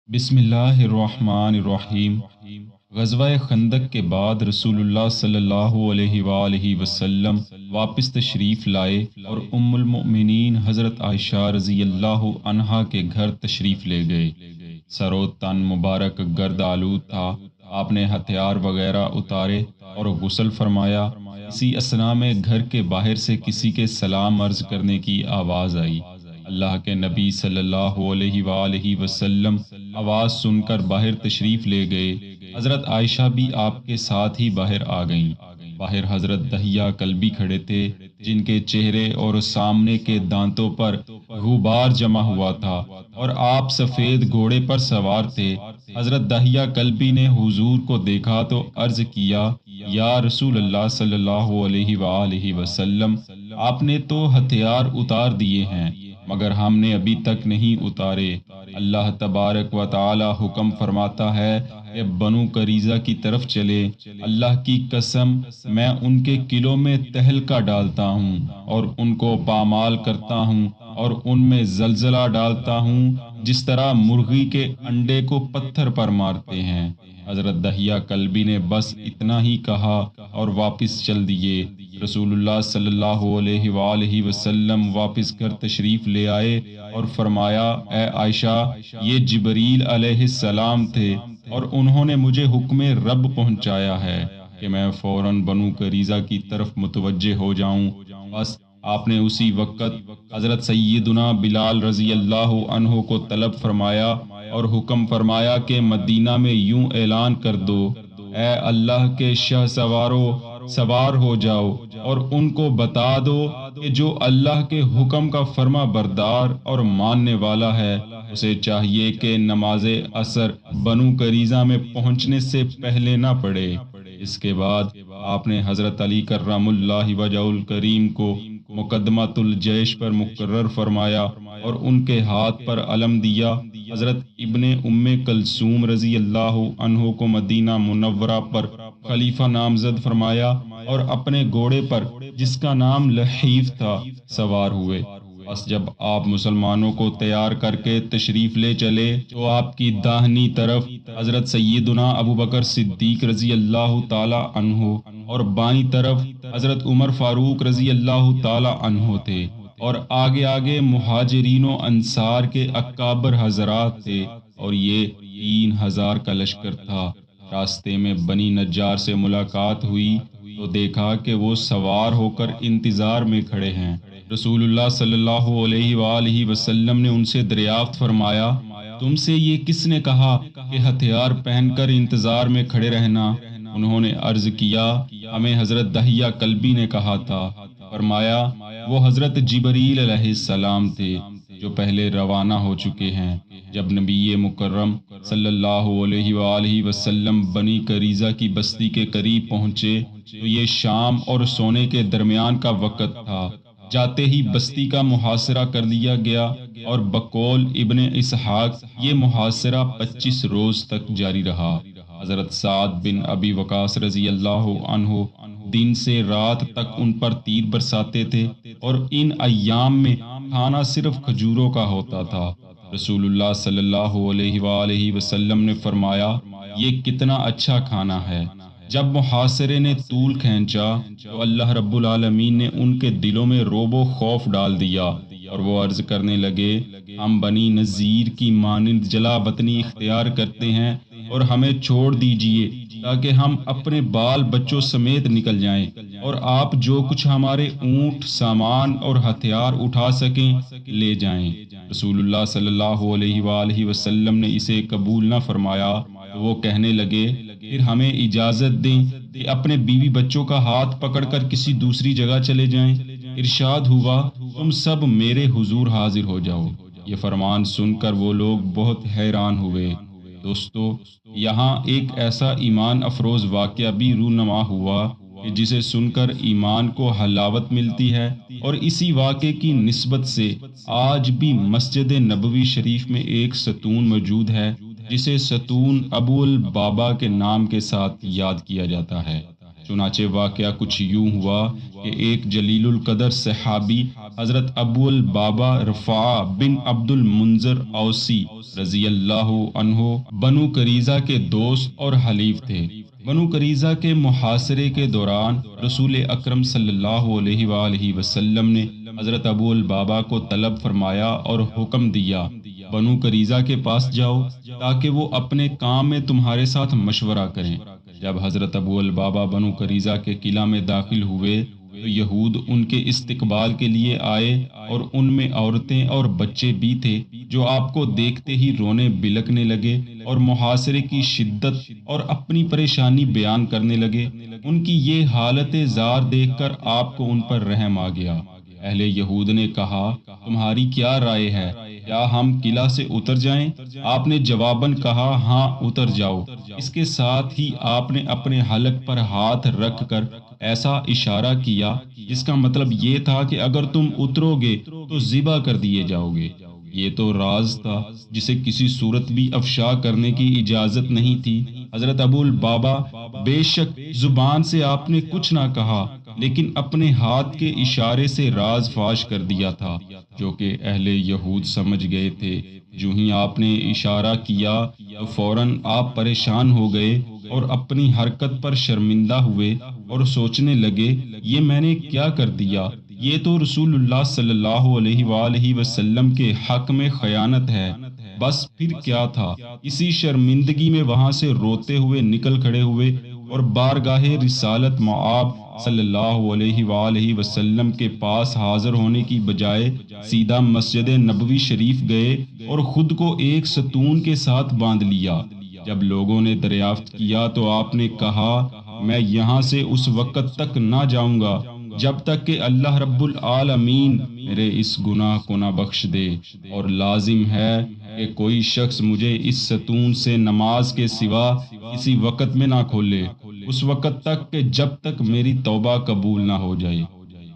بسم اللہ الرحمن الرحیم۔ غزوہ خندق کے بعد رسول اللہ صلی اللہ علیہ وآلہ وسلم واپس تشریف لائے اور ام المؤمنین حضرت عائشہ رضی اللہ عنہا کے گھر تشریف لے گئے۔ سر و تن مبارک گرد آلود تھا۔ آپ نے ہتھیار وغیرہ اتارے اور غسل فرمایا۔ اسی اثنا میں گھر کے باہر سے کسی کے سلام عرض کرنے کی آواز آئی۔ اللہ کے نبی صلی اللہ علیہ وآلہ وسلم آواز سن کر باہر تشریف لے گئے۔ حضرت عائشہ بھی آپ کے ساتھ ہی باہر آ گئیں۔ باہر حضرت دحیہ کلبی کھڑے تھے، جن کے چہرے اور سامنے کے دانتوں پر غبار جمع ہوا تھا، اور آپ سفید گھوڑے پر سوار تھے۔ حضرت دحیہ کلبی نے حضور کو دیکھا تو عرض کیا، یا رسول اللہ صلی اللہ علیہ وآلہ وسلم، آپ نے تو ہتھیار اتار دیے ہیں، مگر ہم نے ابھی تک نہیں اتارے۔ اللہ تبارک و تعالی حکم فرماتا ہے کہ بنو قریظہ کی طرف چلے۔ اللہ کی قسم، میں ان کے قلعوں میں تہلکہ ڈالتا ہوں اور ان کو پامال کرتا ہوں اور ان میں زلزلہ ڈالتا ہوں، جس طرح مرغی کے انڈے کو پتھر پر مارتے ہیں۔ حضرت دحیہ کلبی نے بس اتنا ہی کہا اور واپس چل دیے۔ رسول اللہ صلی اللہ علیہ وآلہ وسلم واپس گھر تشریف لے آئے اور فرمایا، اے عائشہ، یہ جبریل علیہ السلام تھے اور انہوں نے مجھے حکم رب پہنچایا ہے کہ میں فوراً بنو قریظہ کی طرف متوجہ ہو جاؤں۔ بس آپ نے اسی وقت حضرت سیدنا بلال رضی اللہ عنہ کو طلب فرمایا اور حکم فرمایا کہ مدینہ میں یوں اعلان کر دو، اے اللہ کے شہ سوارو، سوار ہو جاؤ اور ان کو بتا دو کہ جو اللہ کے حکم کا فرما بردار اور ماننے والا ہے، اسے چاہیے کہ نماز عصر بنو قریظہ میں پہنچنے سے پہلے نہ پڑھے۔ اس کے بعد آپ نے حضرت علی کرم اللہ وجہ الکریم کو مقدمۃ الجیش پر مقرر فرمایا اور ان کے ہاتھ پر علم دیا۔ حضرت ابن ام کلثوم رضی اللہ عنہ کو مدینہ منورہ پر خلیفہ نامزد فرمایا اور اپنے گھوڑے پر، جس کا نام لحیف تھا، سوار ہوئے۔ بس جب آپ مسلمانوں کو تیار کر کے تشریف لے چلے تو آپ کی داہنی طرف حضرت سیدنا ابوبکر صدیق رضی اللہ تعالی عنہ اور بائیں طرف حضرت عمر فاروق رضی اللہ تعالی عنہ تھے، اور آگے آگے مہاجرین و انصار کے اکابر حضرات تھے، اور یہ 3000 کا لشکر تھا۔ راستے میں بنی نجار سے ملاقات ہوئی تو دیکھا کہ وہ سوار ہو کر انتظار میں کھڑے ہیں۔ رسول اللہ صلی اللہ علیہ وآلہ وسلم نے ان سے دریافت فرمایا، تم سے یہ کس نے کہا کہ ہتھیار پہن کر انتظار میں کھڑے رہنا؟ انہوں نے عرض کیا، ہمیں حضرت دحیہ کلبی نے کہا تھا۔ فرمایا، وہ حضرت جبریل علیہ السلام تھے جو پہلے روانہ ہو چکے ہیں۔ جب نبی مکرم صلی اللہ علیہ وآلہ وسلم بنی قریظہ کی بستی کے قریب پہنچے تو یہ شام اور سونے کے درمیان کا وقت تھا۔ جاتے ہی بستی کا محاصرہ کر دیا گیا، اور بقول ابن اسحاق یہ محاصرہ 25 روز تک جاری رہا۔ حضرت سعد بن ابی وقاص رضی اللہ عنہ دن سے رات تک ان پر تیر برساتے تھے، اور ان ایام میں کھانا صرف کھجوروں کا ہوتا تھا۔ رسول اللہ صلی اللہ علیہ وآلہ وسلم نے فرمایا، یہ کتنا اچھا کھانا ہے۔ جب محاصرے نے طول کھینچا تو اللہ رب العالمین نے ان کے دلوں میں رعب و خوف ڈال دیا، اور وہ عرض کرنے لگے، ہم بنی نذیر کی مانند جلا وطنی اختیار کرتے ہیں اور ہمیں چھوڑ دیجئے تاکہ ہم اپنے بال بچوں سمیت نکل جائیں، اور آپ جو کچھ ہمارے اونٹ، سامان اور ہتھیار اٹھا سکیں لے جائیں۔ رسول اللہ صلی اللہ علیہ وآلہ وسلم نے اسے قبول نہ فرمایا تو وہ کہنے لگے، پھر ہمیں اجازت دیں کہ اپنے بیوی بچوں کا ہاتھ پکڑ کر کسی دوسری جگہ چلے جائیں۔ ارشاد ہوا، تم سب میرے حضور حاضر ہو جاؤ۔ یہ فرمان سن کر وہ لوگ بہت حیران ہوئے۔ دوستو، یہاں ایک ایسا ایمان افروز واقعہ بھی رونما ہوا کہ جسے سن کر ایمان کو حلاوت ملتی ہے، اور اسی واقعے کی نسبت سے آج بھی مسجد نبوی شریف میں ایک ستون موجود ہے جسے ستون ابو البابا کے نام کے ساتھ یاد کیا جاتا ہے۔ چنانچہ واقعہ کچھ یوں ہوا کہ ایک جلیل القدر صحابی حضرت ابو البابا رفاع بن عبد المنذر اوسی رضی اللہ عنہ بنو قریظہ کے دوست اور حلیف تھے۔ بنو قریظہ کے محاصرے کے دوران رسول اکرم صلی اللہ علیہ وآلہ وسلم نے حضرت ابو البابا کو طلب فرمایا اور حکم دیا، بنو قریظہ کے پاس جاؤ تاکہ وہ اپنے کام میں تمہارے ساتھ مشورہ کریں۔ جب حضرت ابو البابا بنو قریظہ کے قلعہ میں داخل ہوئے تو یہود ان کے استقبال کے لیے آئے اور ان میں عورتیں اور بچے بھی تھے جو آپ کو دیکھتے ہی رونے بلکنے لگے اور محاصرے کی شدت اور اپنی پریشانی بیان کرنے لگے۔ ان کی یہ حالت زار دیکھ کر آپ کو ان پر رحم آ گیا۔ اہل یہود نے کہا، تمہاری کیا رائے ہے؟ کیا ہم قلعہ سے اتر جائیں؟ آپ نے جواباً کہا، ہاں اتر جاؤ۔ اس کے ساتھ ہی آپ نے اپنے حلق پر ہاتھ رکھ کر ایسا اشارہ کیا جس کا مطلب یہ تھا کہ اگر تم اترو گے تو ذبح کر دیے جاؤ گے۔ یہ تو راز تھا جسے کسی صورت بھی افشا کرنے کی اجازت نہیں تھی۔ حضرت ابو البابا بے شک زبان سے آپ نے کچھ نہ کہا لیکن اپنے ہاتھ کے اشارے سے راز فاش کر دیا تھا جو کہ اہل یہود سمجھ گئے تھے۔ جو ہی آپ نے اشارہ کیا تو فوراً آپ پریشان ہو گئے اور اپنی حرکت پر شرمندہ ہوئے اور سوچنے لگے، یہ میں نے کیا کر دیا؟ یہ تو رسول اللہ صلی اللہ علیہ وآلہ وسلم کے حق میں خیانت ہے۔ بس پھر کیا تھا، اسی شرمندگی میں وہاں سے روتے ہوئے نکل کھڑے ہوئے اور بارگاہ رسالت مآب صلی اللہ علیہ وآلہ وسلم کے پاس حاضر ہونے کی بجائے سیدھا مسجد نبوی شریف گئے اور خود کو ایک ستون کے ساتھ باندھ لیا۔ جب لوگوں نے دریافت کیا تو آپ نے کہا، میں یہاں سے اس وقت تک نہ جاؤں گا جب تک کہ اللہ رب العالمین میرے اس گناہ کو نہ بخش دے، اور لازم ہے کہ کوئی شخص مجھے اس ستون سے نماز کے سوا کسی وقت میں نہ کھولے، اس وقت تک کہ جب تک میری توبہ قبول نہ ہو جائے۔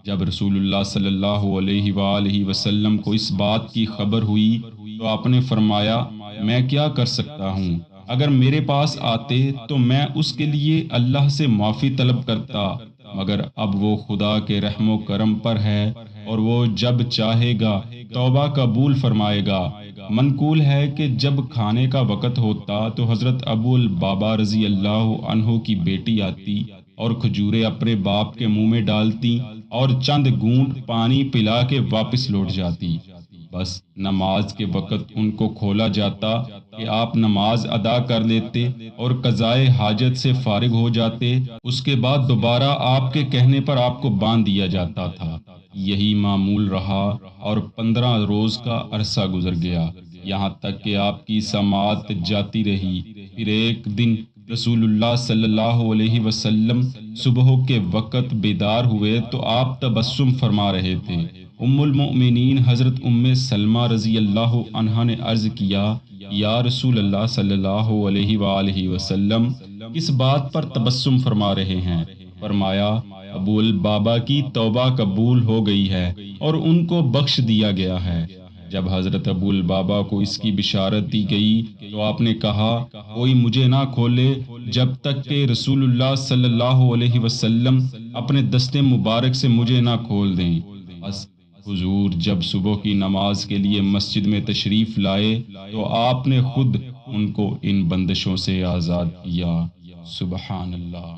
جب رسول اللہ صلی اللہ علیہ وآلہ وسلم کو اس بات کی خبر ہوئی تو آپ نے فرمایا، میں کیا کر سکتا ہوں؟ اگر میرے پاس آتے تو میں اس کے لیے اللہ سے معافی طلب کرتا، مگر اب وہ خدا کے رحم و کرم پر ہے اور وہ جب چاہے گا توبہ قبول فرمائے گا۔ منقول ہے کہ جب کھانے کا وقت ہوتا تو حضرت ابو البابا رضی اللہ عنہ کی بیٹی آتی اور کھجوریں اپنے باپ کے منہ میں ڈالتی اور چند گھونٹ پانی پلا کے واپس لوٹ جاتی۔ بس نماز کے وقت ان کو کھولا جاتا کہ آپ نماز ادا کر لیتے اور قضائے حاجت سے فارغ ہو جاتے۔ اس کے بعد دوبارہ آپ کے کہنے پر آپ کو باندھ دیا جاتا تھا۔ یہی معمول رہا اور 15 روز کا عرصہ گزر گیا، یہاں تک کہ آپ کی سماعت جاتی رہی۔ پھر ایک دن رسول اللہ صلی اللہ علیہ وسلم صبح کے وقت بیدار ہوئے تو آپ تبسم فرما رہے تھے۔ ام المؤمنین حضرت ام سلمہ رضی اللہ عنہا نے عرض کیا، یا رسول اللہ صلی اللہ علیہ وآلہ وسلم، کس بات پر تبسم فرما رہے ہیں؟ فرمایا، ابو البابا کی توبہ قبول ہو گئی ہے اور ان کو بخش دیا گیا ہے۔ جب حضرت ابو البابا کو اس کی بشارت دی گئی تو آپ نے کہا، کوئی مجھے نہ کھولے جب تک کہ رسول اللہ صلی اللہ علیہ وسلم اپنے دست مبارک سے مجھے نہ کھول دیں۔ بس حضور جب صبح کی نماز کے لیے مسجد میں تشریف لائے تو آپ نے خود ان کو ان بندشوں سے آزاد کیا۔ سبحان اللہ۔